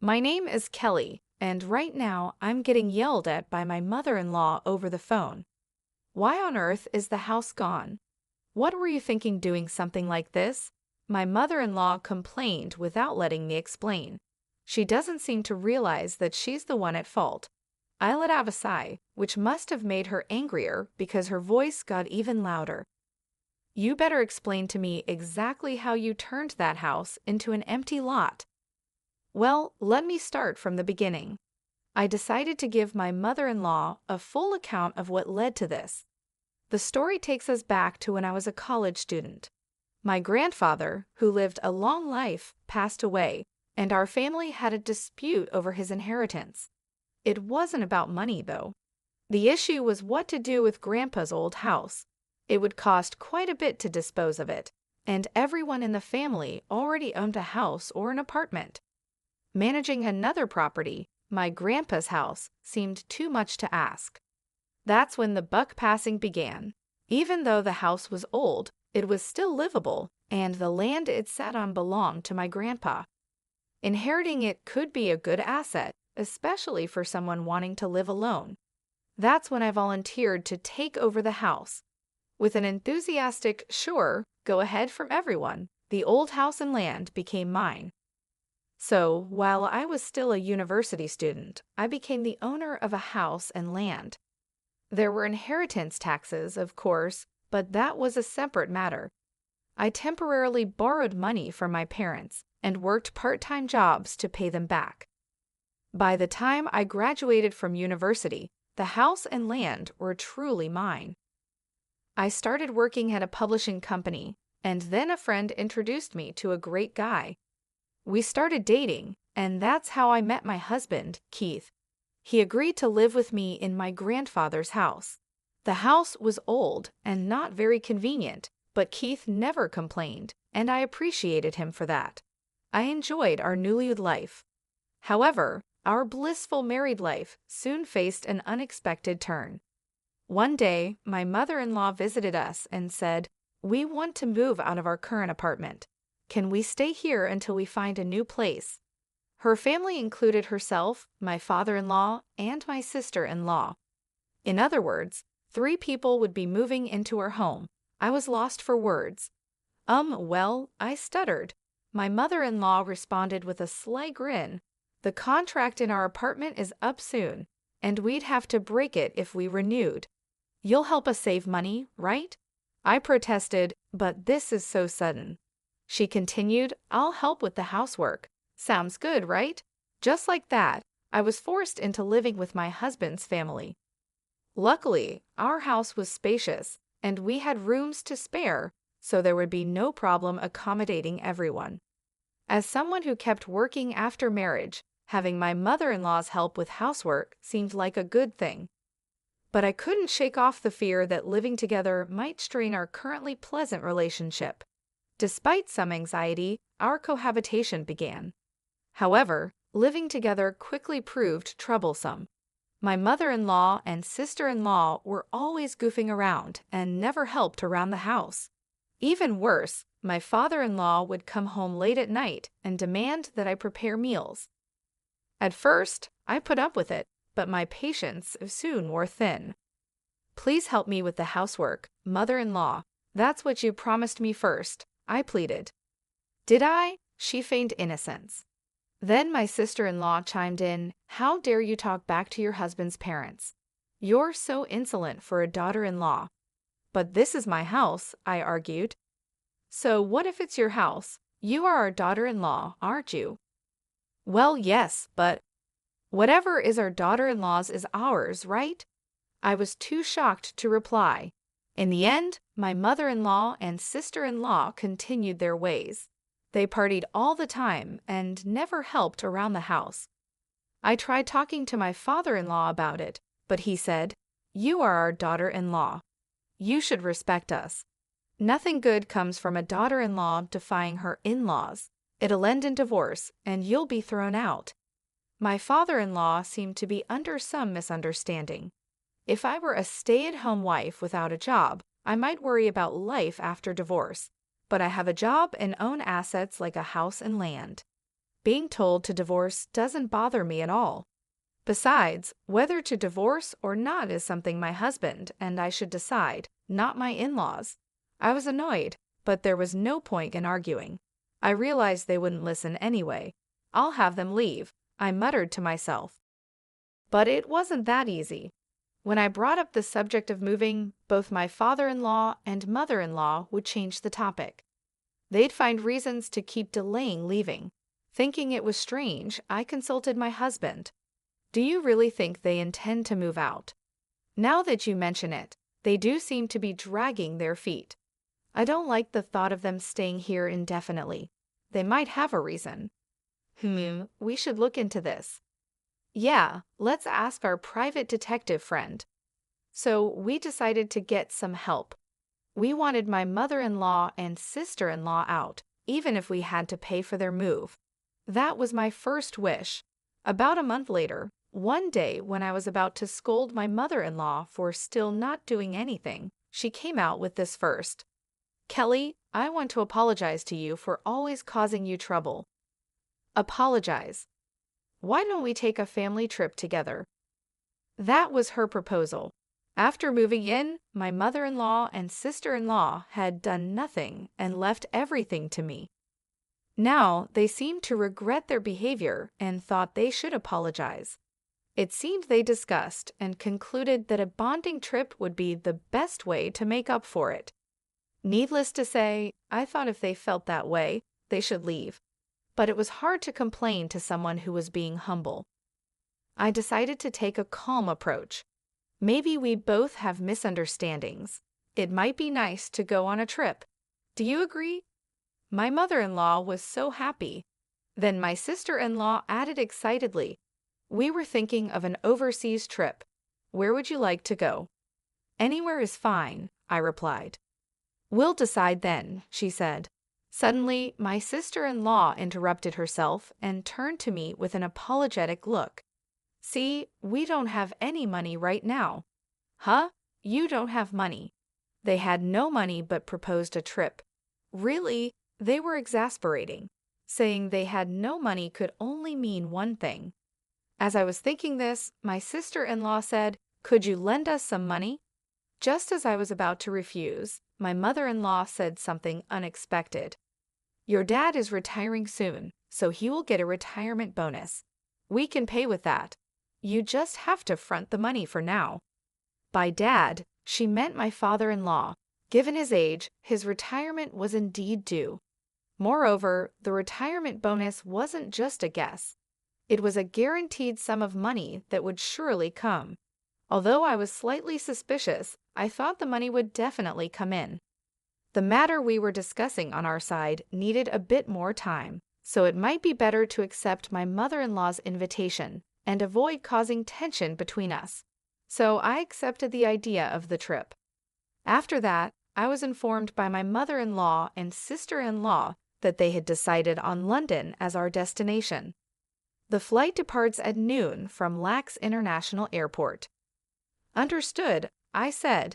My name is Kelly, and right now I'm getting yelled at by my mother-in-law over the phone. Why on earth is the house gone? What were you thinking doing something like this? My mother-in-law complained without letting me explain. She doesn't seem to realize that she's the one at fault. I let out a sigh, which must have made her angrier because her voice got even louder. You better explain to me exactly how you turned that house into an empty lot. Well, let me start from the beginning. I decided to give my mother-in-law a full account of what led to this. The story takes us back to when I was a college student. My grandfather, who lived a long life, passed away, and our family had a dispute over his inheritance. It wasn't about money, though. The issue was what to do with Grandpa's old house. It would cost quite a bit to dispose of it, and everyone in the family already owned a house or an apartment. Managing another property, my grandpa's house, seemed too much to ask. That's when the buck passing began. Even though the house was old, it was still livable, and the land it sat on belonged to my grandpa. Inheriting it could be a good asset, especially for someone wanting to live alone. That's when I volunteered to take over the house. With an enthusiastic, "Sure, go ahead" from everyone, the old house and land became mine. So, while I was still a university student, I became the owner of a house and land. There were inheritance taxes, of course, but that was a separate matter. I temporarily borrowed money from my parents and worked part-time jobs to pay them back. By the time I graduated from university, the house and land were truly mine. I started working at a publishing company, and then a friend introduced me to a great guy. We started dating, and that's how I met my husband, Keith. He agreed to live with me in my grandfather's house. The house was old and not very convenient, but Keith never complained, and I appreciated him for that. I enjoyed our newlywed life. However, our blissful married life soon faced an unexpected turn. One day, my mother-in-law visited us and said, "We want to move out of our current apartment. Can we stay here until we find a new place?" Her family included herself, my father-in-law, and my sister-in-law. In other words, 3 people would be moving into our home. I was lost for words. Well, I stuttered. My mother-in-law responded with a sly grin. "The contract in our apartment is up soon, and we'd have to break it if we renewed. You'll help us save money, right?" I protested, "But this is so sudden." She continued, "I'll help with the housework. Sounds good, right?" Just like that, I was forced into living with my husband's family. Luckily, our house was spacious, and we had rooms to spare, so there would be no problem accommodating everyone. As someone who kept working after marriage, having my mother-in-law's help with housework seemed like a good thing. But I couldn't shake off the fear that living together might strain our currently pleasant relationship. Despite some anxiety, our cohabitation began. However, living together quickly proved troublesome. My mother-in-law and sister-in-law were always goofing around and never helped around the house. Even worse, my father-in-law would come home late at night and demand that I prepare meals. At first, I put up with it, but my patience soon wore thin. "Please help me with the housework, mother-in-law. That's what you promised me first," I pleaded. "Did I?" She feigned innocence. Then my sister-in-law chimed in, "How dare you talk back to your husband's parents? You're so insolent for a daughter-in-law." "But this is my house," I argued. "So what if it's your house? You are our daughter-in-law, aren't you?" "Well, yes, but whatever is our daughter-in-law's is ours, right?" I was too shocked to reply. In the end, my mother-in-law and sister-in-law continued their ways. They partied all the time and never helped around the house. I tried talking to my father-in-law about it, but he said, "You are our daughter-in-law. You should respect us. Nothing good comes from a daughter-in-law defying her in-laws. It'll end in divorce, and you'll be thrown out." My father-in-law seemed to be under some misunderstanding. If I were a stay-at-home wife without a job, I might worry about life after divorce. But I have a job and own assets like a house and land. Being told to divorce doesn't bother me at all. Besides, whether to divorce or not is something my husband and I should decide, not my in-laws. I was annoyed, but there was no point in arguing. I realized they wouldn't listen anyway. I'll have them leave, I muttered to myself. But it wasn't that easy. When I brought up the subject of moving, both my father-in-law and mother-in-law would change the topic. They'd find reasons to keep delaying leaving. Thinking it was strange, I consulted my husband. Do you really think they intend to move out? Now that you mention it, they do seem to be dragging their feet. I don't like the thought of them staying here indefinitely. They might have a reason. We should look into this. Yeah, let's ask our private detective friend. So we decided to get some help. We wanted my mother-in-law and sister-in-law out, even if we had to pay for their move. That was my first wish. About a month later, one day when I was about to scold my mother-in-law for still not doing anything, she came out with this first. Kelly, I want to apologize to you for always causing you trouble. Apologize. Why don't we take a family trip together? That was her proposal. After moving in, my mother-in-law and sister-in-law had done nothing and left everything to me. Now they seemed to regret their behavior and thought they should apologize. It seemed they discussed and concluded that a bonding trip would be the best way to make up for it. Needless to say, I thought if they felt that way, they should leave. But it was hard to complain to someone who was being humble. I decided to take a calm approach. Maybe we both have misunderstandings. It might be nice to go on a trip. Do you agree? My mother-in-law was so happy. Then my sister-in-law added excitedly, we were thinking of an overseas trip. Where would you like to go? Anywhere is fine, I replied. We'll decide then, she said. Suddenly, my sister-in-law interrupted herself and turned to me with an apologetic look. See, we don't have any money right now. Huh? You don't have money. They had no money but proposed a trip. Really? They were exasperating. Saying they had no money could only mean one thing. As I was thinking this, my sister-in-law said, could you lend us some money? Just as I was about to refuse, my mother-in-law said something unexpected. Your dad is retiring soon, so he will get a retirement bonus. We can pay with that. You just have to front the money for now. By dad, she meant my father-in-law. Given his age, his retirement was indeed due. Moreover, the retirement bonus wasn't just a guess. It was a guaranteed sum of money that would surely come. Although I was slightly suspicious, I thought the money would definitely come in. The matter we were discussing on our side needed a bit more time, so it might be better to accept my mother-in-law's invitation and avoid causing tension between us. So I accepted the idea of the trip. After that, I was informed by my mother-in-law and sister-in-law that they had decided on London as our destination. The flight departs at noon from Lax International Airport. Understood, I said.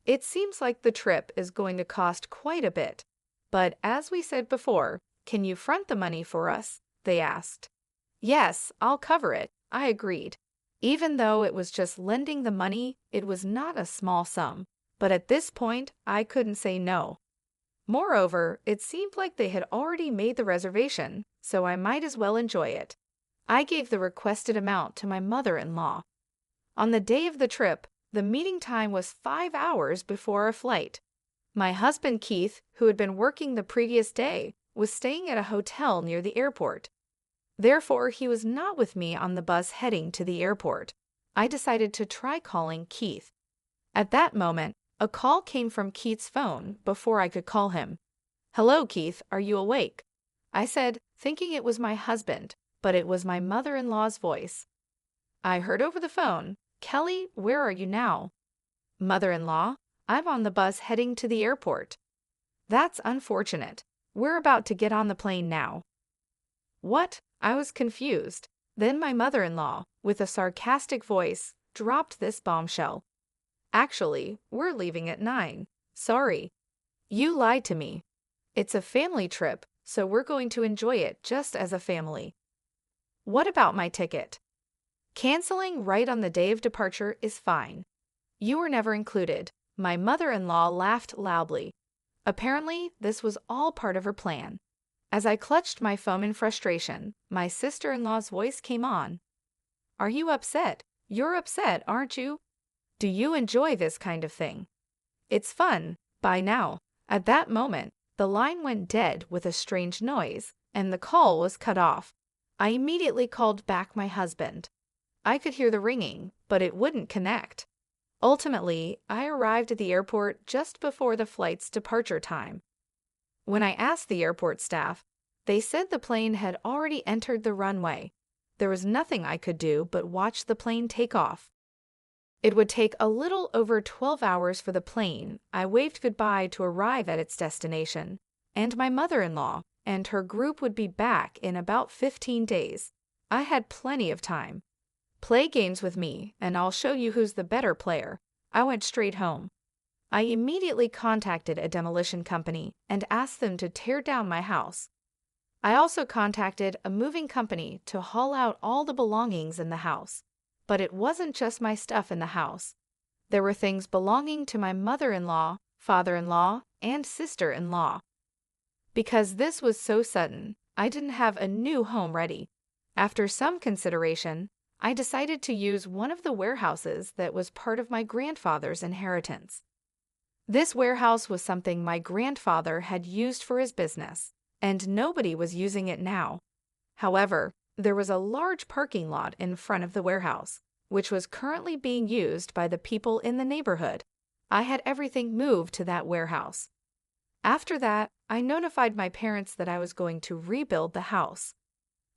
It seems like the trip is going to cost quite a bit. But as we said before, can you front the money for us? They asked. Yes, I'll cover it, I agreed. Even though it was just lending the money, it was not a small sum. But at this point, I couldn't say no. Moreover, it seemed like they had already made the reservation, so I might as well enjoy it. I gave the requested amount to my mother-in-law. On the day of the trip, the meeting time was 5 hours before our flight. My husband Keith, who had been working the previous day, was staying at a hotel near the airport. Therefore, he was not with me on the bus heading to the airport. I decided to try calling Keith. At that moment, a call came from Keith's phone before I could call him. Hello, Keith, are you awake? I said, thinking it was my husband, but it was my mother-in-law's voice. I heard over the phone, Kelly, where are you now? Mother-in-law, I'm on the bus heading to the airport. That's unfortunate. We're about to get on the plane now. What? I was confused. Then my mother-in-law, with a sarcastic voice, dropped this bombshell. Actually, we're leaving at 9. Sorry. You lied to me. It's a family trip, so we're going to enjoy it just as a family. What about my ticket? Canceling right on the day of departure is fine. You were never included. My mother-in-law laughed loudly. Apparently, this was all part of her plan. As I clutched my phone in frustration, my sister-in-law's voice came on. Are you upset? You're upset, aren't you? Do you enjoy this kind of thing? It's fun, by now. At that moment, the line went dead with a strange noise, and the call was cut off. I immediately called back my husband. I could hear the ringing, but it wouldn't connect. Ultimately, I arrived at the airport just before the flight's departure time. When I asked the airport staff, they said the plane had already entered the runway. There was nothing I could do but watch the plane take off. It would take a little over 12 hours for the plane. I waved goodbye to arrive at its destination, and my mother-in-law and her group would be back in about 15 days. I had plenty of time. Play games with me, and I'll show you who's the better player. I went straight home. I immediately contacted a demolition company and asked them to tear down my house. I also contacted a moving company to haul out all the belongings in the house. But it wasn't just my stuff in the house. There were things belonging to my mother-in-law, father-in-law, and sister-in-law. Because this was so sudden, I didn't have a new home ready. After some consideration, I decided to use one of the warehouses that was part of my grandfather's inheritance. This warehouse was something my grandfather had used for his business, and nobody was using it now. However, there was a large parking lot in front of the warehouse, which was currently being used by the people in the neighborhood. I had everything moved to that warehouse. After that, I notified my parents that I was going to rebuild the house.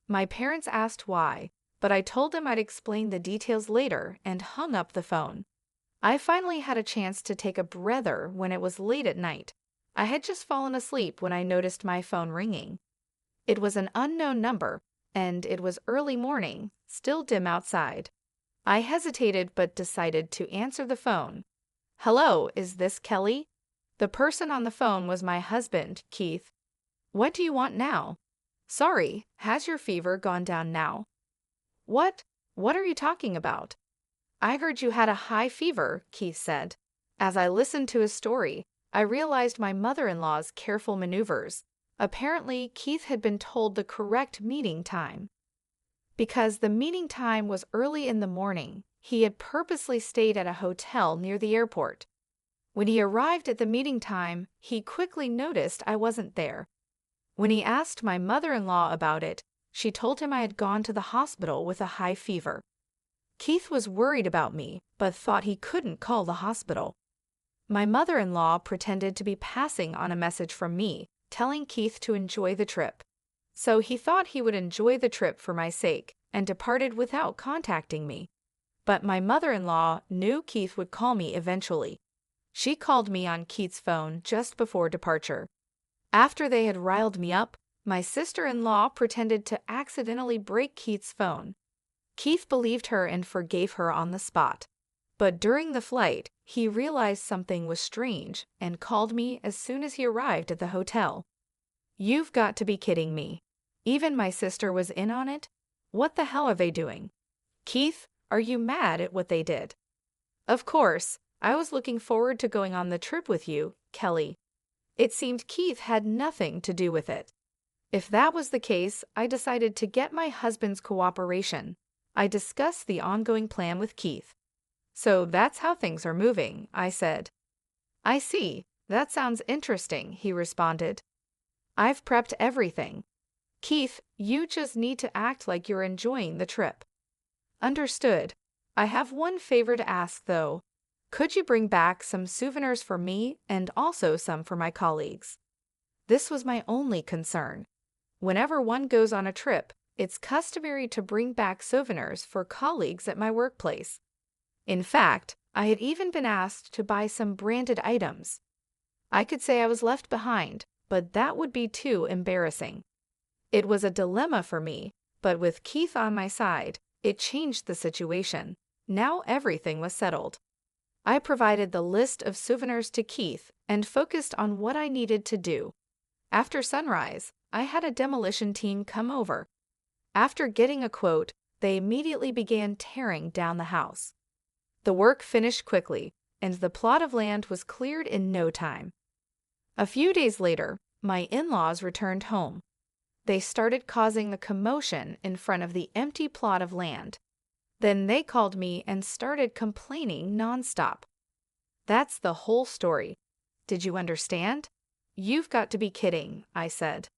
My parents asked why, but I told them I'd explain the details later and hung up the phone. I finally had a chance to take a breather when it was late at night. I had just fallen asleep when I noticed my phone ringing. It was an unknown number, and it was early morning, still dim outside. I hesitated but decided to answer the phone. Hello, is this Kelly? The person on the phone was my husband, Keith. What do you want now? Sorry, has your fever gone down now? What? What are you talking about? I heard you had a high fever, Keith said. As I listened to his story, I realized my mother-in-law's careful maneuvers. Apparently, Keith had been told the correct meeting time. Because the meeting time was early in the morning, he had purposely stayed at a hotel near the airport. When he arrived at the meeting time, he quickly noticed I wasn't there. When he asked my mother-in-law about it, she told him I had gone to the hospital with a high fever. Keith was worried about me, but thought he couldn't call the hospital. My mother-in-law pretended to be passing on a message from me, telling Keith to enjoy the trip. So he thought he would enjoy the trip for my sake and departed without contacting me. But my mother-in-law knew Keith would call me eventually. She called me on Keith's phone just before departure. After they had riled me up, my sister-in-law pretended to accidentally break Keith's phone. Keith believed her and forgave her on the spot. But during the flight, he realized something was strange and called me as soon as he arrived at the hotel. You've got to be kidding me. Even my sister was in on it? What the hell are they doing? Keith, are you mad at what they did? Of course, I was looking forward to going on the trip with you, Kelly. It seemed Keith had nothing to do with it. If that was the case, I decided to get my husband's cooperation. I discussed the ongoing plan with Keith. So that's how things are moving, I said. I see. That sounds interesting, he responded. I've prepped everything. Keith, you just need to act like you're enjoying the trip. Understood. I have one favor to ask, though. Could you bring back some souvenirs for me and also some for my colleagues? This was my only concern. Whenever one goes on a trip, it's customary to bring back souvenirs for colleagues at my workplace. In fact, I had even been asked to buy some branded items. I could say I was left behind, but that would be too embarrassing. It was a dilemma for me, but with Keith on my side, it changed the situation. Now everything was settled. I provided the list of souvenirs to Keith and focused on what I needed to do. After sunrise, I had a demolition team come over. After getting a quote, they immediately began tearing down the house. The work finished quickly, and the plot of land was cleared in no time. A few days later, my in-laws returned home. They started causing a commotion in front of the empty plot of land. Then they called me and started complaining nonstop. That's the whole story. Did you understand? You've got to be kidding, I said.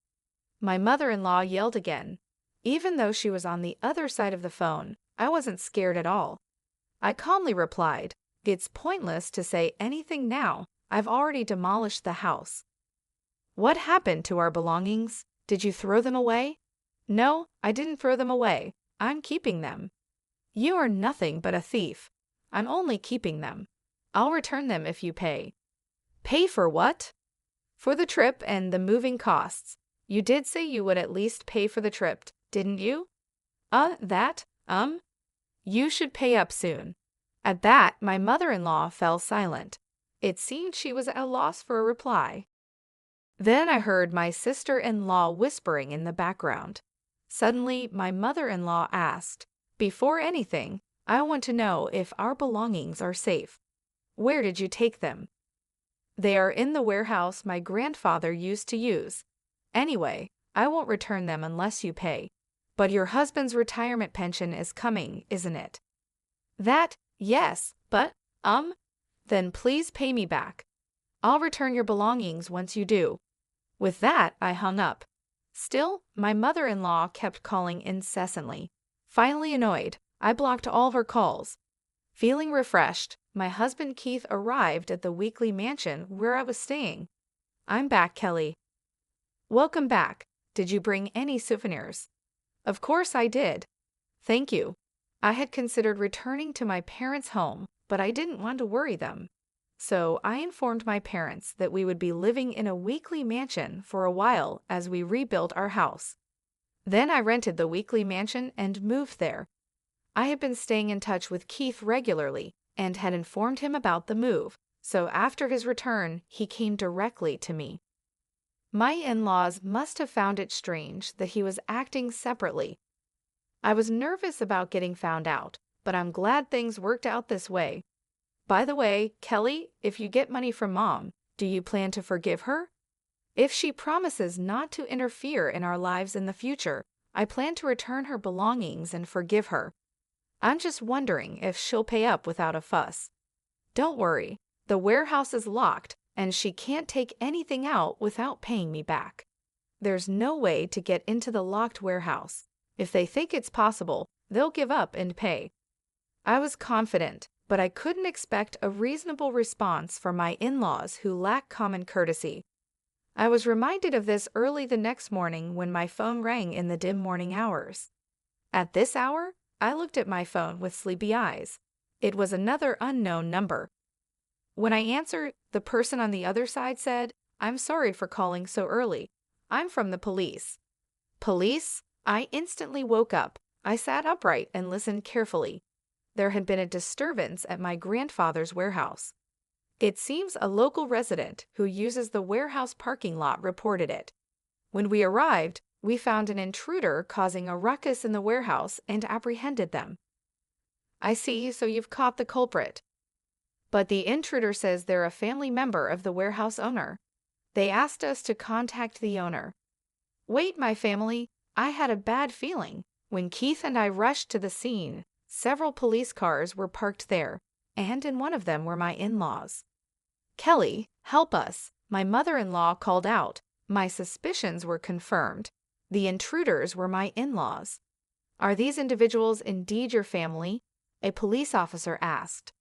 My mother-in-law yelled again. Even though she was on the other side of the phone, I wasn't scared at all. I calmly replied, "It's pointless to say anything now. I've already demolished the house." "What happened to our belongings? Did you throw them away?" "No, I didn't throw them away. I'm keeping them." "You are nothing but a thief. I'm only keeping them. I'll return them if you pay." "Pay for what?" "For the trip and the moving costs. You did say you would at least pay for the trip, didn't you?" That. You should pay up soon." At that, my mother-in-law fell silent. It seemed she was at a loss for a reply. Then I heard my sister-in-law whispering in the background. Suddenly, my mother-in-law asked, "Before anything, I want to know if our belongings are safe. Where did you take them?" "They are in the warehouse my grandfather used to use. Anyway, I won't return them unless you pay. But your husband's retirement pension is coming, isn't it?" "That, yes, but, Then please pay me back. I'll return your belongings once you do." With that, I hung up. Still, my mother-in-law kept calling incessantly. Finally annoyed, I blocked all of her calls. Feeling refreshed, my husband Keith arrived at the weekly mansion where I was staying. "I'm back, Kelly." "Welcome back. Did you bring any souvenirs?" "Of course I did." "Thank you." I had considered returning to my parents' home, but I didn't want to worry them. So I informed my parents that we would be living in a weekly mansion for a while as we rebuilt our house. Then I rented the weekly mansion and moved there. I had been staying in touch with Keith regularly and had informed him about the move, so after his return, he came directly to me. My in-laws must have found it strange that he was acting separately. I was nervous about getting found out, but I'm glad things worked out this way. By the way, Kelly, if you get money from Mom, do you plan to forgive her? If she promises not to interfere in our lives in the future, I plan to return her belongings and forgive her. I'm just wondering if she'll pay up without a fuss. Don't worry, the warehouse is locked, and she can't take anything out without paying me back. There's no way to get into the locked warehouse. If they think it's possible, they'll give up and pay. I was confident, but I couldn't expect a reasonable response from my in-laws who lack common courtesy. I was reminded of this early the next morning when my phone rang in the dim morning hours. At this hour, I looked at my phone with sleepy eyes. It was another unknown number. When I answered, the person on the other side said, "I'm sorry for calling so early. I'm from the police." "Police?" I instantly woke up. I sat upright and listened carefully. There had been a disturbance at my grandfather's warehouse. It seems a local resident who uses the warehouse parking lot reported it. When we arrived, we found an intruder causing a ruckus in the warehouse and apprehended them. "I see, so you've caught the culprit." "But the intruder says they're a family member of the warehouse owner. They asked us to contact the owner." "Wait, my family, I had a bad feeling. When Keith and I rushed to the scene, several police cars were parked there, and in one of them were my in-laws." "Kelly, help us," my mother-in-law called out. My suspicions were confirmed. The intruders were my in-laws. "Are these individuals indeed your family?" a police officer asked.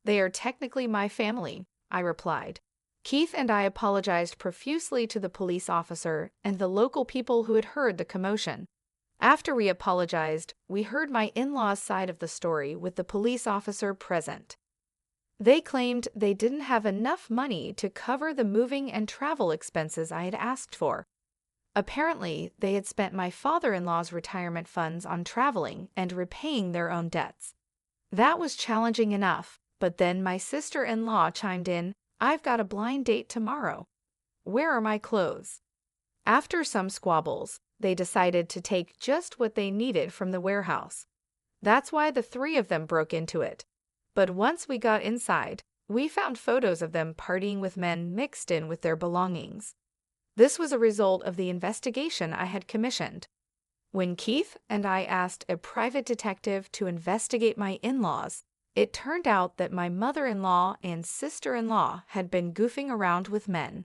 "They are technically my family," I replied. Keith and I apologized profusely to the police officer and the local people who had heard the commotion. After we apologized, we heard my in-laws' side of the story with the police officer present. They claimed they didn't have enough money to cover the moving and travel expenses I had asked for. Apparently, they had spent my father-in-law's retirement funds on traveling and repaying their own debts. That was challenging enough, but then my sister-in-law chimed in, "I've got a blind date tomorrow. Where are my clothes?" After some squabbles, they decided to take just what they needed from the warehouse. That's why the three of them broke into it. But once we got inside, we found photos of them partying with men mixed in with their belongings. This was a result of the investigation I had commissioned. When Keith and I asked a private detective to investigate my in-laws, it turned out that my mother-in-law and sister-in-law had been goofing around with men.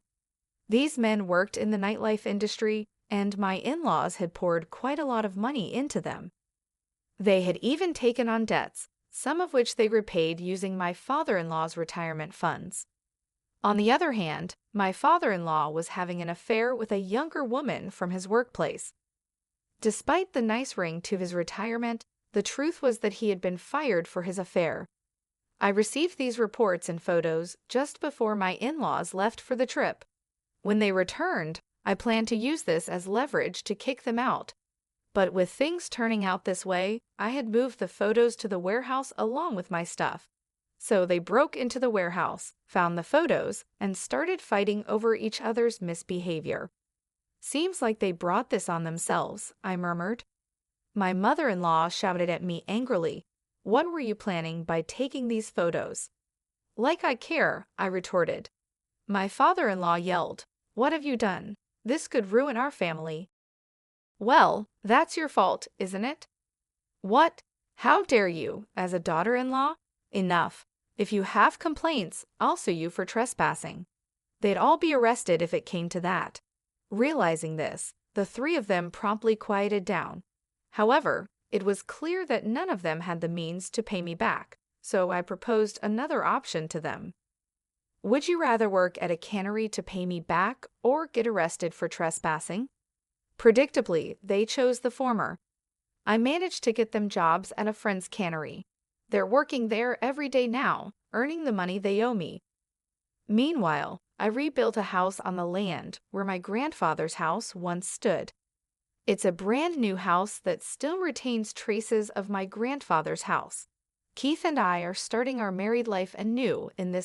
These men worked in the nightlife industry, and my in-laws had poured quite a lot of money into them. They had even taken on debts, some of which they repaid using my father-in-law's retirement funds. On the other hand, my father-in-law was having an affair with a younger woman from his workplace. Despite the nice ring to his retirement, the truth was that he had been fired for his affair. I received these reports and photos just before my in-laws left for the trip. When they returned, I planned to use this as leverage to kick them out. But with things turning out this way, I had moved the photos to the warehouse along with my stuff. So they broke into the warehouse, found the photos, and started fighting over each other's misbehavior. "Seems like they brought this on themselves," I murmured. My mother-in-law shouted at me angrily, "What were you planning by taking these photos?" "Like I care," I retorted. My father-in-law yelled, "What have you done? This could ruin our family." "Well, that's your fault, isn't it?" "What? How dare you, as a daughter-in-law? Enough. If you have complaints, I'll sue you for trespassing." They'd all be arrested if it came to that. Realizing this, the three of them promptly quieted down. However, it was clear that none of them had the means to pay me back, so I proposed another option to them. "Would you rather work at a cannery to pay me back or get arrested for trespassing?" Predictably, they chose the former. I managed to get them jobs at a friend's cannery. They're working there every day now, earning the money they owe me. Meanwhile, I rebuilt a house on the land where my grandfather's house once stood. It's a brand new house that still retains traces of my grandfather's house. Keith and I are starting our married life anew in this